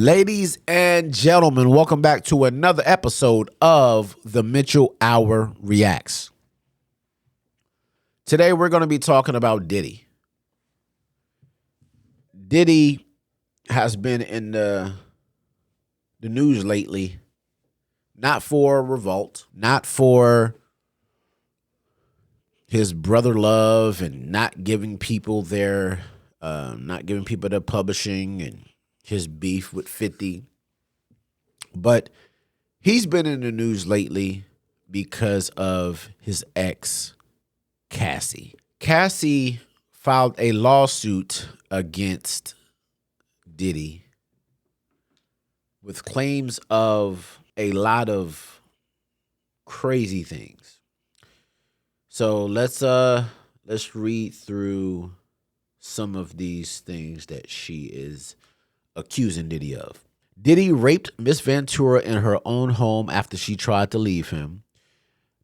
Ladies and gentlemen, welcome back to another episode of the Mitchell Hour Reacts. Today we're going to be talking about Diddy. Diddy has been in the news lately, not for revolt, not for his brother love and not giving people their publishing and his beef with 50. But he's been in the news lately because of his ex, Cassie. Cassie filed a lawsuit against Diddy with claims of a lot of crazy things. So let's read through some of these things that she is accusing Diddy of. Diddy raped Miss Ventura in her own home after she tried to leave him.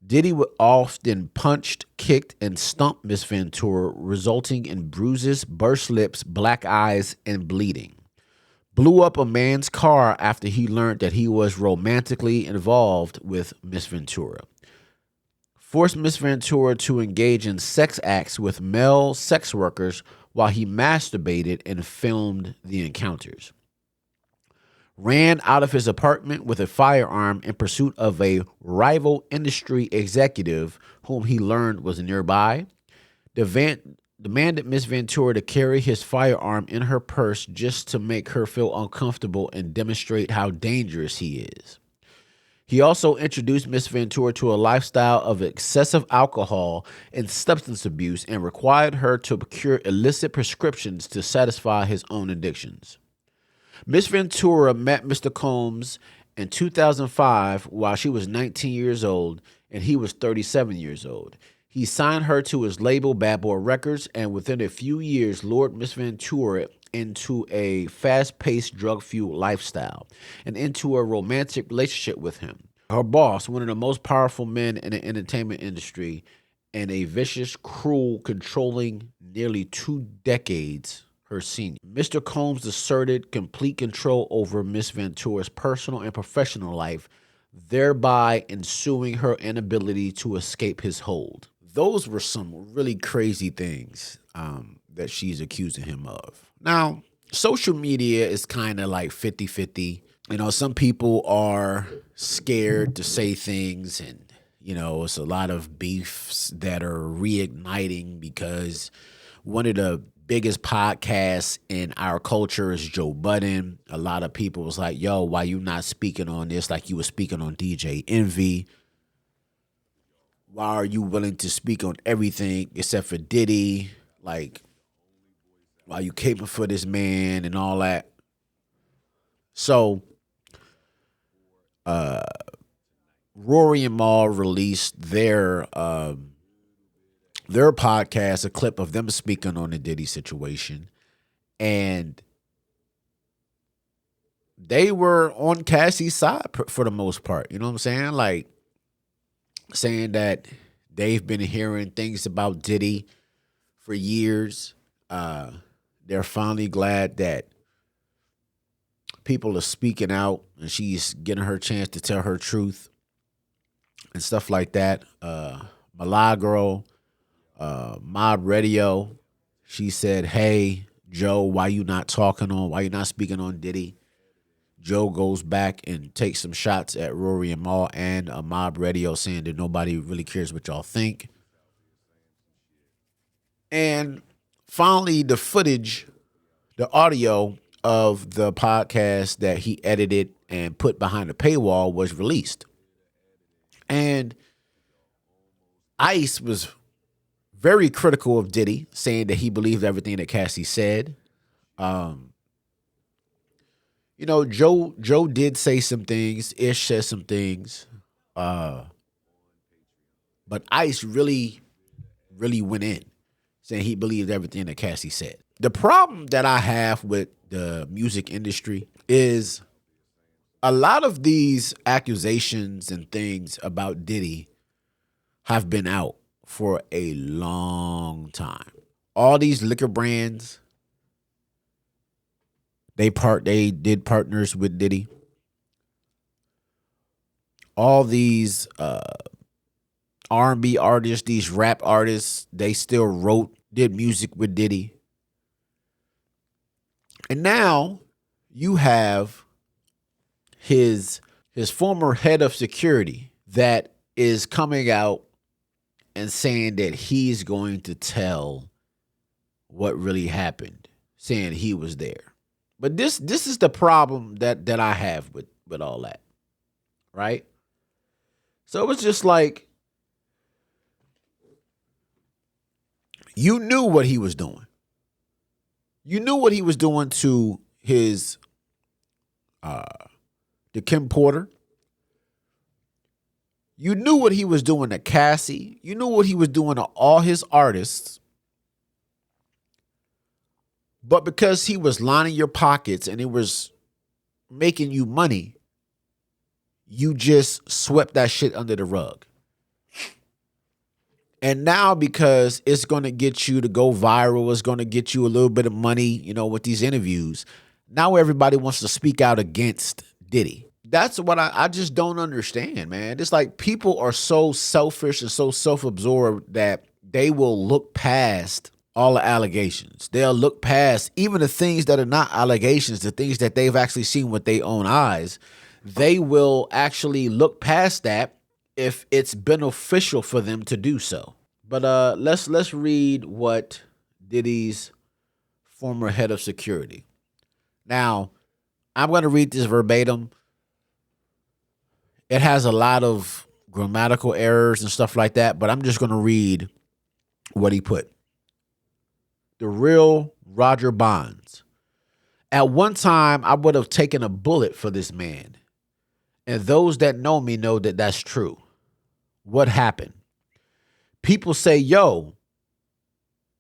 Diddy would often punched, kicked, and stomped Miss Ventura, resulting in bruises, burst lips, black eyes, and bleeding. Blew up a man's car after he learned that he was romantically involved with Miss Ventura. Forced Miss Ventura to engage in sex acts with male sex workers while he masturbated and filmed the encounters. Ran out of his apartment with a firearm in pursuit of a rival industry executive whom he learned was nearby. Demanded Miss Ventura to carry his firearm in her purse just to make her feel uncomfortable and demonstrate how dangerous he is. He also introduced Miss Ventura to a lifestyle of excessive alcohol and substance abuse and required her to procure illicit prescriptions to satisfy his own addictions. Miss Ventura met Mr. Combs in 2005 while she was 19 years old and he was 37 years old. He signed her to his label Bad Boy Records and within a few years lured Miss Ventura into a fast-paced, drug-fueled lifestyle and into a romantic relationship with him. Her boss, one of the most powerful men in the entertainment industry, and a vicious, cruel, controlling, nearly 2 decades her senior. Mr. Combs asserted complete control over Miss Ventura's personal and professional life, thereby ensuing her inability to escape his hold. Those were some really crazy things that she's accusing him of. Now, social media is kind of like 50-50. You know, some people are scared to say things and, you know, it's a lot of beefs that are reigniting because one of the biggest podcasts in our culture is Joe Budden. A lot of people was like, yo, why you not speaking on this like you were speaking on DJ Envy? Why are you willing to speak on everything except for Diddy? Like, why you caping for this man and all that? So, Rory and Mal released their podcast, a clip of them speaking on the Diddy situation. And they were on Cassie's side for the most part. You know what I'm saying? Like, saying that they've been hearing things about Diddy for years. They're finally glad that people are speaking out and she's getting her chance to tell her truth and stuff like that. Milagro, Mob Radio, she said, hey, Joe, why you not speaking on Diddy? Joe goes back and takes some shots at Rory and Mal and Mob Radio, saying that nobody really cares what y'all think. And finally, the audio of the podcast that he edited and put behind the paywall was released. And Ice was very critical of Diddy, saying that he believed everything that Cassie said. You know, Joe did say some things. Ish said some things. But Ice really went in, saying he believed everything that Cassie said. The problem that I have with the music industry is a lot of these accusations and things about Diddy have been out for a long time. All these liquor brands They did partners with Diddy. All these R&B artists, these rap artists, they still did music with Diddy. And now you have his his former head of security that is coming out and saying that he's going to tell what really happened, saying he was there. But this is the problem that I have with all that, right? So it was just like you knew what he was doing. You knew what he was doing to his to Kim Porter. You knew what he was doing to Cassie. You knew what he was doing to all his artists. But because he was lining your pockets and it was making you money, you just swept that shit under the rug. And now because it's going to get you to go viral, it's going to get you a little bit of money, with these interviews, now everybody wants to speak out against Diddy. That's what I just don't understand, man. It's like people are so selfish and so self-absorbed that they will look past all the allegations. They'll look past even the things that are not allegations, the things that they've actually seen with their own eyes. They will actually look past that if it's beneficial for them to do so. But let's read what Diddy's former head of security. Now, I'm going to read this verbatim. It has a lot of grammatical errors and stuff like that, but I'm just going to read what he put. The real Roger Bonds. At one time, I would have taken a bullet for this man. And those that know me know that that's true. What happened? People say, yo,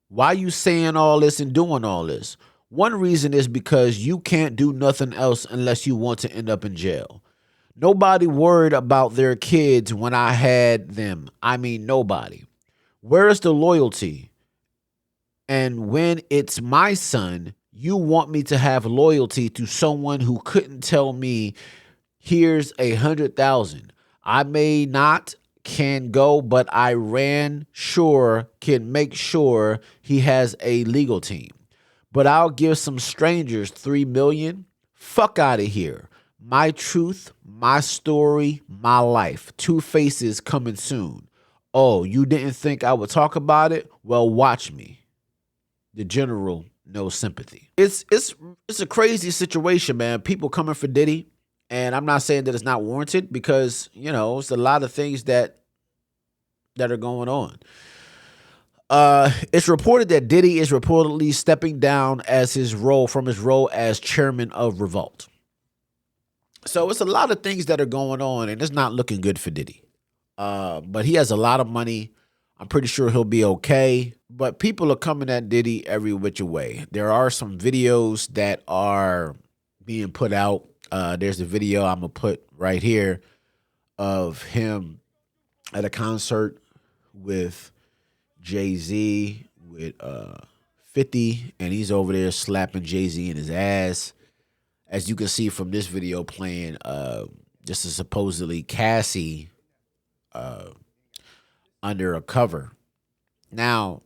why you saying all this and doing all this? One reason is because you can't do nothing else unless you want to end up in jail. Nobody worried about their kids when I had them. I mean, nobody. Where is the loyalty? And when it's my son, you want me to have loyalty to someone who couldn't tell me, here's 100,000. I may not can go, but I can make sure he has a legal team. But I'll give some strangers 3 million. Fuck out of here. My truth, my story, my life. 2 Faces coming soon. Oh, you didn't think I would talk about it? Well, watch me. The general, no sympathy. It's a crazy situation, man. People coming for Diddy, and I'm not saying that it's not warranted because it's a lot of things that are going on. It's reported that Diddy is reportedly stepping down from his role as chairman of Revolt. So it's a lot of things that are going on, and it's not looking good for Diddy. But he has a lot of money. I'm pretty sure he'll be okay. But people are coming at Diddy every which way. There are some videos that are being put out. There's a video I'm going to put right here of him at a concert with Jay-Z, with 50, and he's over there slapping Jay-Z in his ass. As you can see from this video playing, this is supposedly Cassie under a cover. Now,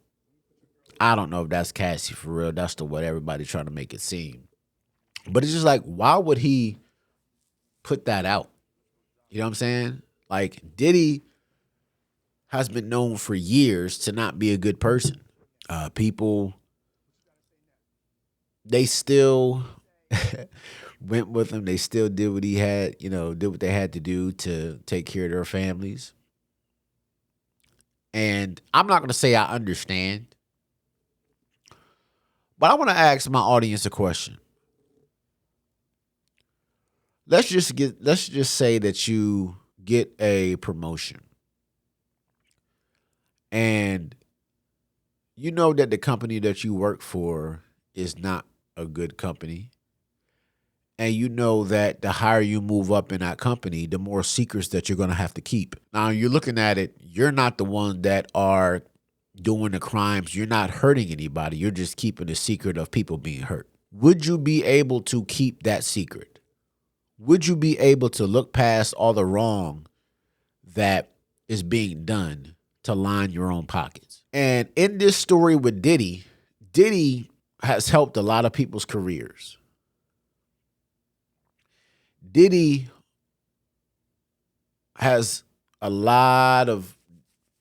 I don't know if that's Cassie for real. That's what everybody's trying to make it seem. But it's just like, why would he put that out? You know what I'm saying? Like, Diddy has been known for years to not be a good person. People, they still went with him. They still did what he had, did what they had to do to take care of their families. And I'm not going to say I understand, but I want to ask my audience a question. Let's just say that you get a promotion and you know that the company that you work for is not a good company. And you know that the higher you move up in that company, the more secrets that you're going to have to keep. Now, you're looking at it, you're not the ones that are doing the crimes. You're not hurting anybody. You're just keeping the secret of people being hurt. would you be able to keep that secret? Would you be able to look past all the wrong that is being done to line your own pockets? And in this story with Diddy, Diddy has helped a lot of people's careers. Diddy has a lot of,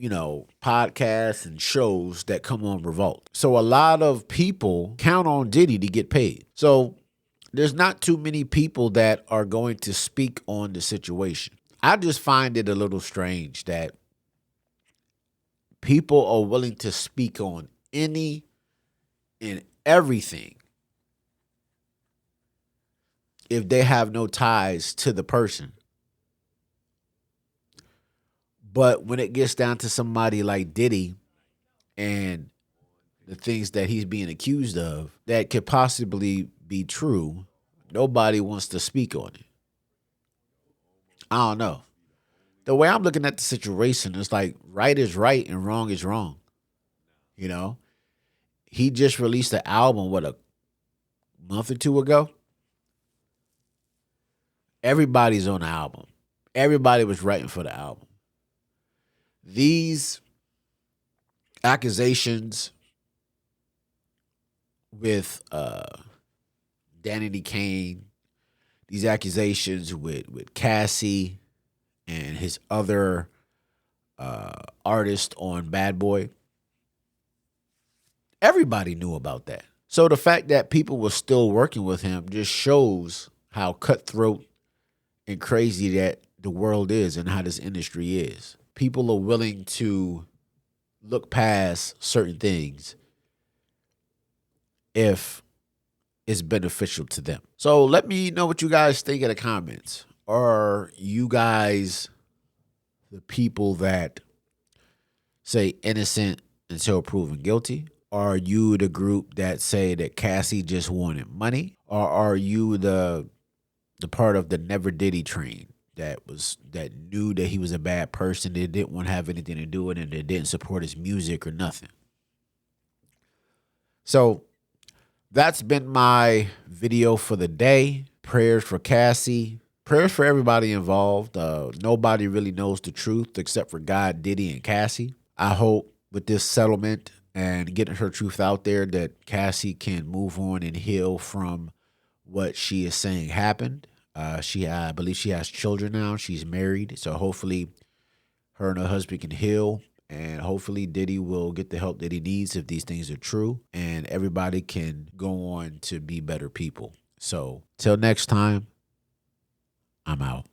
podcasts and shows that come on Revolt. So a lot of people count on Diddy to get paid. So there's not too many people that are going to speak on the situation. I just find it a little strange that people are willing to speak on any and everything if they have no ties to the person. But when it gets down to somebody like Diddy and the things that he's being accused of that could possibly be true, nobody wants to speak on it. I don't know. The way I'm looking at the situation is like right is right and wrong is wrong. You know, he just released the album, a month or two ago? Everybody's on the album. Everybody was writing for the album. These accusations with Danny Kane, these accusations with Cassie and his other artist on Bad Boy, everybody knew about that. So the fact that people were still working with him just shows how cutthroat and crazy that the world is and how this industry is. People are willing to look past certain things if it's beneficial to them. So let me know what you guys think in the comments. Are you guys the people that say innocent until proven guilty? Are you the group that say that Cassie just wanted money? Or are you the part of the Never Diddy train that knew that he was a bad person, that didn't want to have anything to do with it, and that didn't support his music or nothing? So that's been my video for the day. Prayers for Cassie. Prayers for everybody involved. Nobody really knows the truth except for God, Diddy, and Cassie. I hope with this settlement and getting her truth out there that Cassie can move on and heal from what she is saying happened. I believe she has children now. She's married. So hopefully her and her husband can heal. And hopefully Diddy will get the help that he needs if these things are true. And everybody can go on to be better people. So till next time, I'm out.